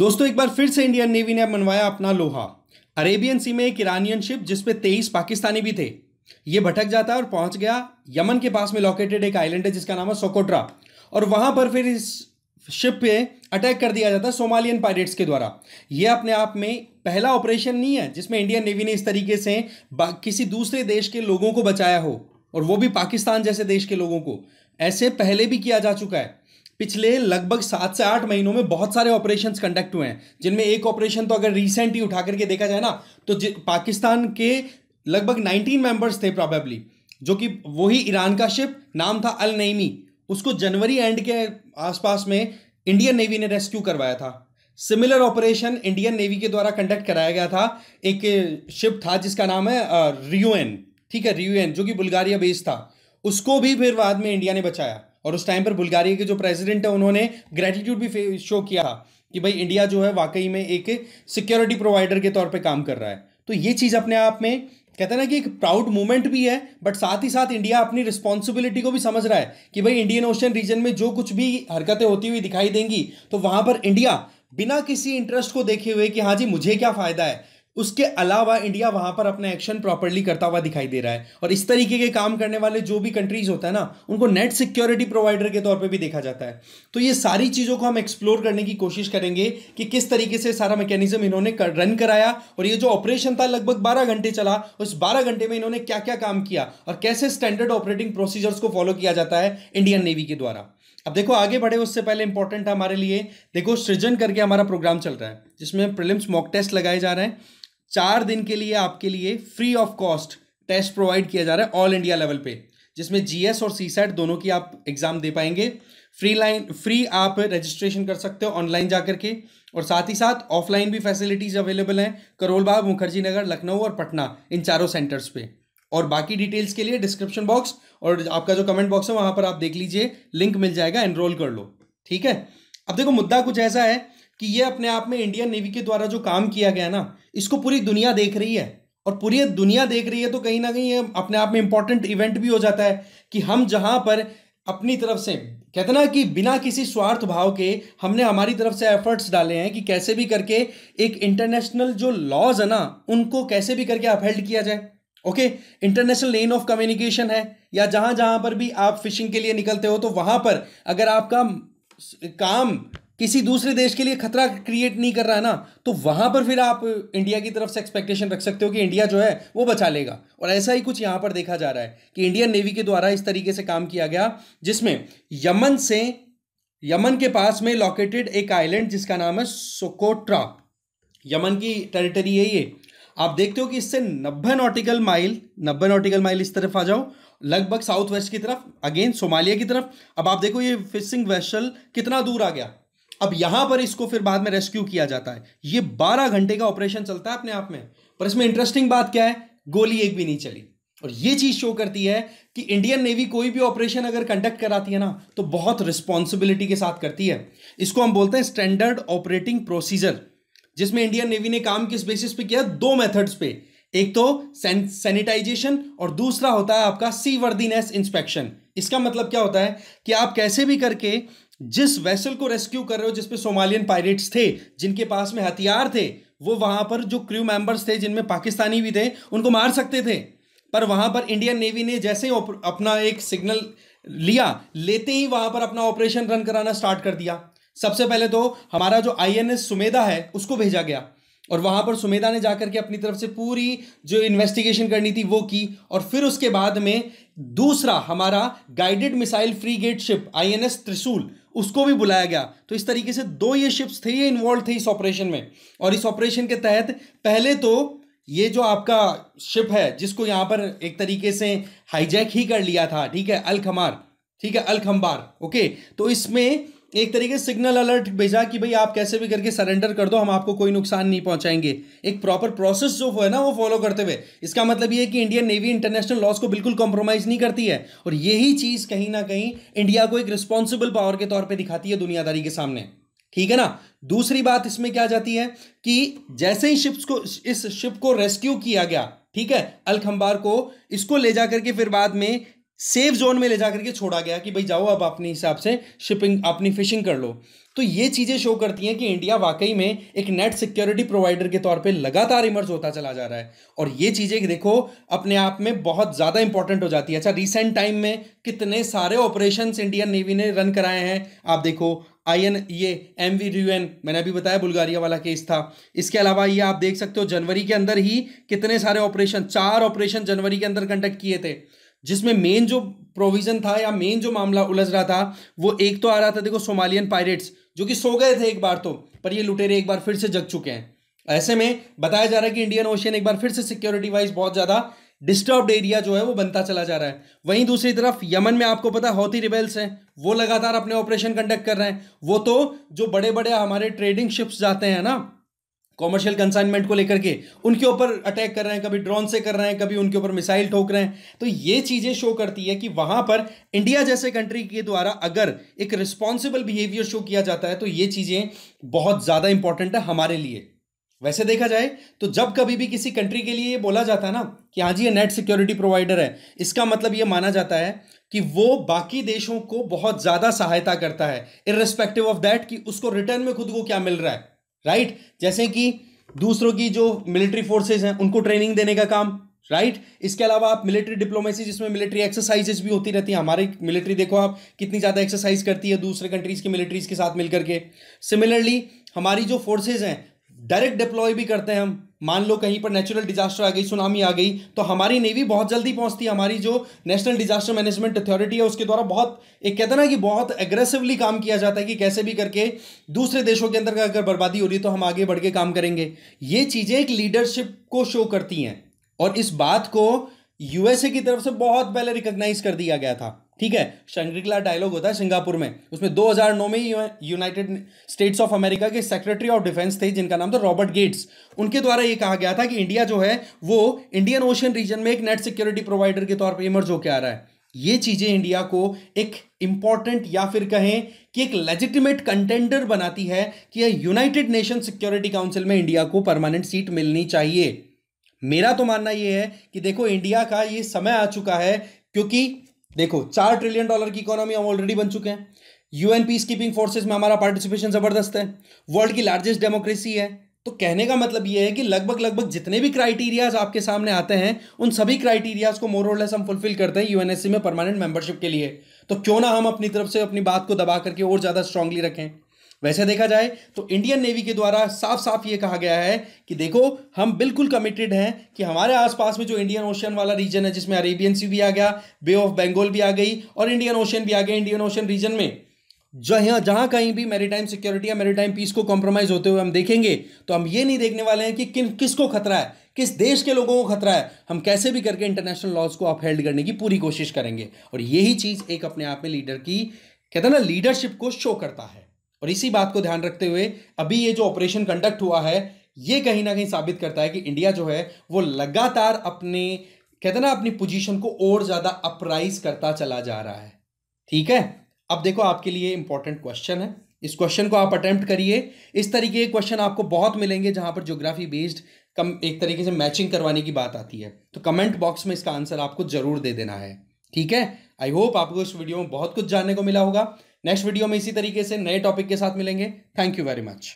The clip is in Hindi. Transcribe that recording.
दोस्तों एक बार फिर से इंडियन नेवी ने मनवाया अपना लोहा। अरेबियन सी में एक ईरानियन शिप जिसपे 23 पाकिस्तानी भी थे, ये भटक जाता है और पहुंच गया यमन के पास में लोकेटेड एक आइलैंड है जिसका नाम है सोकोट्रा। और वहां पर फिर इस शिप पे अटैक कर दिया जाता है सोमालियन पायरेट्स के द्वारा। यह अपने आप में पहला ऑपरेशन नहीं है जिसमें इंडियन नेवी ने इस तरीके से किसी दूसरे देश के लोगों को बचाया हो, और वो भी पाकिस्तान जैसे देश के लोगों को। ऐसे पहले भी किया जा चुका है। पिछले लगभग 7 से 8 महीनों में बहुत सारे ऑपरेशंस कंडक्ट हुए हैं, जिनमें एक ऑपरेशन तो अगर रिसेंट ही उठा करके देखा जाए ना, तो पाकिस्तान के लगभग 19 मेंबर्स थे प्रॉबेबली, जो कि वही ईरान का शिप नाम था अल नईमी, उसको जनवरी एंड के आसपास में इंडियन नेवी ने रेस्क्यू करवाया था। सिमिलर ऑपरेशन इंडियन नेवी के द्वारा कंडक्ट कराया गया था। एक शिप था जिसका नाम है रियूएन, ठीक है, रियूएन, जो कि बुल्गारिया बेस्ड था। उसको भी फिर बाद में इंडिया ने बचाया, और उस टाइम पर बुल्गारिया के जो प्रेसिडेंट है उन्होंने ग्रेटिट्यूड भी शो किया कि भाई इंडिया जो है वाकई में एक सिक्योरिटी प्रोवाइडर के तौर पे काम कर रहा है। तो ये चीज़ अपने आप में कहते हैं ना कि एक प्राउड मूवमेंट भी है, बट साथ ही साथ इंडिया अपनी रिस्पॉन्सिबिलिटी को भी समझ रहा है कि भाई इंडियन ओशन रीजन में जो कुछ भी हरकतें होती हुई दिखाई देंगी तो वहां पर इंडिया बिना किसी इंटरेस्ट को देखे हुए कि हाँ जी मुझे क्या फायदा है, उसके अलावा इंडिया वहां पर अपना एक्शन प्रॉपर्ली करता हुआ दिखाई दे रहा है। और इस तरीके के काम करने वाले जो भी कंट्रीज होता है ना, उनको नेट सिक्योरिटी प्रोवाइडर के तौर पे भी देखा जाता है। तो ये सारी चीजों को हम एक्सप्लोर करने की कोशिश करेंगे कि किस तरीके से सारा मैकेनिज्म इन्होंने रन कराया, और ये जो ऑपरेशन था लगभग 12 घंटे चला, उस 12 घंटे में इन्होंने क्या क्या काम किया और कैसे स्टैंडर्ड ऑपरेटिंग प्रोसीजर्स को फॉलो किया जाता है इंडियन नेवी के द्वारा। अब देखो आगे बढ़े उससे पहले इंपॉर्टेंट है हमारे लिए, देखो सृजन करके हमारा प्रोग्राम चल रहा है जिसमें प्रीलिम्स मॉक टेस्ट लगाए जा रहे हैं। 4 दिन के लिए आपके लिए free of cost test provide किया जा रहा है ऑल इंडिया लेवल पे, जिसमें जीएस और सीसैट दोनों की आप एग्जाम दे पाएंगे। फ्री आप रजिस्ट्रेशन कर सकते हो ऑनलाइन जाकर के, और साथ ही साथ ऑफलाइन भी फैसिलिटीज अवेलेबल हैं करोल बाग, मुखर्जी नगर, लखनऊ और पटना, इन चारों सेंटर्स पे। और बाकी डिटेल्स के लिए डिस्क्रिप्शन बॉक्स और आपका जो कमेंट बॉक्स है वहां पर आप देख लीजिए, लिंक मिल जाएगा, एनरोल कर लो, ठीक है। अब देखो मुद्दा कुछ ऐसा है कि ये अपने आप में इंडियन नेवी के द्वारा जो काम किया गया ना, इसको पूरी दुनिया देख रही है, और पूरी दुनिया देख रही है तो कहीं ना कहीं ये अपने आप में इंपॉर्टेंट इवेंट भी हो जाता है कि हम जहां पर अपनी तरफ से कहते ना कि बिना किसी स्वार्थ भाव के हमने हमारी तरफ से एफर्ट्स डाले हैं कि कैसे भी करके एक इंटरनेशनल जो लॉज है ना उनको कैसे भी करके अपहेल्ड किया जाए। Okay, international lane of communication है, या जहां जहां पर भी आप फिशिंग के लिए निकलते हो तो वहां पर अगर आपका काम किसी दूसरे देश के लिए खतरा क्रिएट नहीं कर रहा है ना, तो वहां पर फिर आप इंडिया की तरफ से एक्सपेक्टेशन रख सकते हो कि इंडिया जो है वो बचा लेगा। और ऐसा ही कुछ यहां पर देखा जा रहा है कि इंडियन नेवी के द्वारा इस तरीके से काम किया गया, जिसमें यमन के पास में लोकेटेड एक आइलैंड जिसका नाम है सोकोट्रा, यमन की टेरिटरी है ये। आप देखते हो कि इससे 90 नॉटिकल माइल इस तरफ आ जाओ, लगभग साउथ वेस्ट की तरफ, अगेन सोमालिया की तरफ। अब आप देखो ये फिशिंग वेसल कितना दूर आ गया। अब यहां पर इसको फिर बाद में रेस्क्यू किया जाता है। ये 12 घंटे का ऑपरेशन चलता है अपने आप में, पर इसमें इंटरेस्टिंग बात क्या है, गोली एक भी नहीं चली। और ये चीज शो करती है कि इंडियन नेवी कोई भी ऑपरेशन अगर कंडक्ट कराती है ना तो बहुत रिस्पॉन्सिबिलिटी के साथ करती है। इसको हम बोलते हैं स्टैंडर्ड ऑपरेटिंग प्रोसीजर, जिसमें इंडियन नेवी ने काम किस बेसिस पे किया, 2 मेथड्स पे। एक तो सैनिटाइजेशन और दूसरा होता है आपका सीवर्दीनेस इंस्पेक्शन। इसका मतलब क्या होता है कि आप कैसे भी करके जिस वेसल को रेस्क्यू कर रहे हो जिसपे सोमालियन पायरेट्स थे, जिनके पास में हथियार थे, वो वहां पर जो क्रू मेंबर्स थे जिनमें पाकिस्तानी भी थे उनको मार सकते थे, पर वहां पर इंडियन नेवी ने जैसे ही अपना एक सिग्नल लेते ही वहां पर अपना ऑपरेशन रन कराना स्टार्ट कर दिया। सबसे पहले तो हमारा जो आईएनएस सुमेधा है उसको भेजा गया, और वहां पर सुमेधा ने जाकर के अपनी तरफ से पूरी जो इन्वेस्टिगेशन करनी थी वो की। और फिर उसके बाद में दूसरा हमारा guided missile freight ship INS त्रिशूल, उसको भी बुलाया गया। तो इस तरीके से 2 ये शिप्स थे, ये इन्वॉल्व थे इस ऑपरेशन में। और इस ऑपरेशन के तहत पहले तो ये जो आपका शिप है जिसको यहां पर एक तरीके से हाईजैक ही कर लिया था, ठीक है, अल खंबार, ओके। तो इसमें एक तरीके से सिग्नल अलर्ट भेजा कि भाई आप कैसे भी करके सरेंडर कर दो, हम आपको कोई नुकसान नहीं पहुंचाएंगे, एक प्रॉपर प्रोसेस जो है ना वो फॉलो करते हुए। इसका मतलब ये है कि इंडियन नेवी इंटरनेशनल लॉज को बिल्कुल कॉम्प्रोमाइज नहीं करती है, और यही चीज कहीं ना कहीं इंडिया को एक रिस्पॉन्सिबल पावर के तौर पर दिखाती है दुनियादारी के सामने, ठीक है ना। दूसरी बात इसमें क्या जाती है कि जैसे ही इस शिप को रेस्क्यू किया गया, ठीक है, अल खंबार को, इसको ले जाकर के फिर बाद में सेफ जोन में ले जाकर के छोड़ा गया कि भाई जाओ अब अपने हिसाब से शिपिंग अपनी फिशिंग कर लो। तो ये चीजें शो करती हैं कि इंडिया वाकई में एक नेट सिक्योरिटी प्रोवाइडर के तौर पे लगातार इमर्ज होता चला जा रहा है। और ये चीजें देखो अपने आप में बहुत ज्यादा इंपॉर्टेंट हो जाती है। अच्छा, रिसेंट टाइम में कितने सारे ऑपरेशंस इंडियन नेवी ने रन कराए हैं आप देखो। आईएन ये एमवी रियूएन मैंने अभी बताया बुल्गारिया वाला केस था। इसके अलावा ये आप देख सकते हो जनवरी के अंदर ही कितने सारे ऑपरेशन, 4 ऑपरेशन जनवरी के अंदर कंडक्ट किए थे, जिसमें मेन जो प्रोविजन था या मेन जो मामला उलझ रहा था वो एक तो आ रहा था देखो सोमालियन पायरेट्स, जो कि सो गए थे एक बार तो, पर ये लुटेरे एक बार फिर से जग चुके हैं। ऐसे में बताया जा रहा है कि इंडियन ओशियन एक बार फिर से सिक्योरिटी वाइज बहुत ज्यादा डिस्टर्ब्ड एरिया जो है वो बनता चला जा रहा है। वहीं दूसरी तरफ यमन में आपको पता हौती रिबेल्स हैं, वो लगातार अपने ऑपरेशन कंडक्ट कर रहे हैं। वो तो जो बड़े बड़े हमारे ट्रेडिंग शिप्स जाते हैं ना कॉमर्शियल कंसाइनमेंट को लेकर के, उनके ऊपर अटैक कर रहे हैं, कभी ड्रोन से कर रहे हैं, कभी उनके ऊपर मिसाइल ठोक रहे हैं। तो ये चीजें शो करती है कि वहां पर इंडिया जैसे कंट्री के द्वारा अगर एक रिस्पॉन्सिबल बिहेवियर शो किया जाता है तो ये चीजें बहुत ज्यादा इंपॉर्टेंट है हमारे लिए। वैसे देखा जाए तो जब कभी भी किसी कंट्री के लिए ये बोला जाता है ना कि हाँ जी ये नेट सिक्योरिटी प्रोवाइडर है, इसका मतलब ये माना जाता है कि वो बाकी देशों को बहुत ज्यादा सहायता करता है, इररिस्पेक्टिव ऑफ दैट कि उसको रिटर्न में खुद को क्या मिल रहा है, राइट। जैसे कि दूसरों की जो मिलिट्री फोर्सेज हैं उनको ट्रेनिंग देने का काम, राइट। इसके अलावा आप मिलिट्री डिप्लोमेसी जिसमें मिलिट्री एक्सरसाइजेस भी होती रहती हैं, हमारी मिलिट्री देखो आप कितनी ज़्यादा एक्सरसाइज करती है दूसरे कंट्रीज की मिलिट्रीज के साथ मिलकर के। सिमिलरली हमारी जो फोर्सेज हैं डायरेक्ट डिप्लॉय भी करते हैं हम। मान लो कहीं पर नेचुरल डिजास्टर आ गई, सुनामी आ गई, तो हमारी नेवी बहुत जल्दी पहुंचती है। हमारी जो नेशनल डिजास्टर मैनेजमेंट अथॉरिटी है उसके द्वारा बहुत एक कहते हैं ना कि बहुत एग्रेसिवली काम किया जाता है कि कैसे भी करके दूसरे देशों के अंदर अगर बर्बादी हो रही है तो हम आगे बढ़ के काम करेंगे। ये चीजें एक लीडरशिप को शो करती हैं और इस बात को यूएसए की तरफ से बहुत पहले रिकॉग्नाइज कर दिया गया था। ठीक है, शंग्री-ला डायलॉग होता है सिंगापुर में, उसमें 2009 में यूनाइटेड स्टेट्स ऑफ अमेरिका के सेक्रेटरी ऑफ डिफेंस थे जिनका नाम था रॉबर्ट गेट्स। उनके द्वारा यह कहा गया था कि इंडिया जो है वो इंडियन ओशन रीजन में एक नेट सिक्योरिटी प्रोवाइडर के तौर पर इमर्ज होकर आ रहा है। ये चीजें इंडिया को एक इंपॉर्टेंट या फिर कहें कि एक लेजिटिमेट कंटेंडर बनाती है कि यूनाइटेड नेशन सिक्योरिटी काउंसिल में इंडिया को परमानेंट सीट मिलनी चाहिए। मेरा तो मानना यह है कि देखो इंडिया का ये समय आ चुका है, क्योंकि देखो $4 ट्रिलियन की इकोनॉमी हम ऑलरेडी बन चुके हैं। यूएन पीस कीपिंग फोर्सेस में हमारा पार्टिसिपेशन जबरदस्त है, वर्ल्ड की लार्जेस्ट डेमोक्रेसी है। तो कहने का मतलब यह है कि लगभग जितने भी क्राइटेरियाज आपके सामने आते हैं उन सभी क्राइटेरियाज को मोर और लेस हम फुलफिल करते हैं यूएनएससी में परमानेंट मेंबरशिप के लिए। तो क्यों ना हम अपनी तरफ से अपनी बात को दबा करके और ज्यादा स्ट्रांगली रखें। वैसे देखा जाए तो इंडियन नेवी के द्वारा साफ साफ ये कहा गया है कि देखो हम बिल्कुल कमिटेड हैं कि हमारे आसपास में जो इंडियन ओशन वाला रीजन है जिसमें अरेबियन सी भी आ गया, बे ऑफ बंगाल भी आ गई और इंडियन ओशन भी आ गया, इंडियन ओशन रीजन में जहां कहीं भी मैरीटाइम सिक्योरिटी या मैरीटाइम पीस को कॉम्प्रोमाइज होते हुए हम देखेंगे तो हम ये नहीं देखने वाले हैं कि किसको खतरा है, किस देश के लोगों को खतरा है। हम कैसे भी करके इंटरनेशनल लॉज को अपहेल्ड करने की पूरी कोशिश करेंगे। और यही चीज एक अपने आप में लीडर की कहते हैं ना लीडरशिप को शो करता है। और इसी बात को ध्यान रखते हुए अभी ये जो ऑपरेशन कंडक्ट हुआ है ये कहीं ना कहीं साबित करता है कि इंडिया जो है वो लगातार अपने कहते हैं ना अपनी पोजीशन को और ज्यादा अपराइज करता चला जा रहा है। ठीक है, अब देखो आपके लिए इंपॉर्टेंट क्वेश्चन है, इस क्वेश्चन को आप अटेम्प्ट करिए। इस तरीके के क्वेश्चन आपको बहुत मिलेंगे जहां पर ज्योग्राफी बेस्ड एक तरीके से मैचिंग करवाने की बात आती है। तो कमेंट बॉक्स में इसका आंसर आपको जरूर दे देना है। ठीक है, आई होप आपको इस वीडियो में बहुत कुछ जानने को मिला होगा। नेक्स्ट वीडियो में इसी तरीके से नए टॉपिक के साथ मिलेंगे। Thank you very much.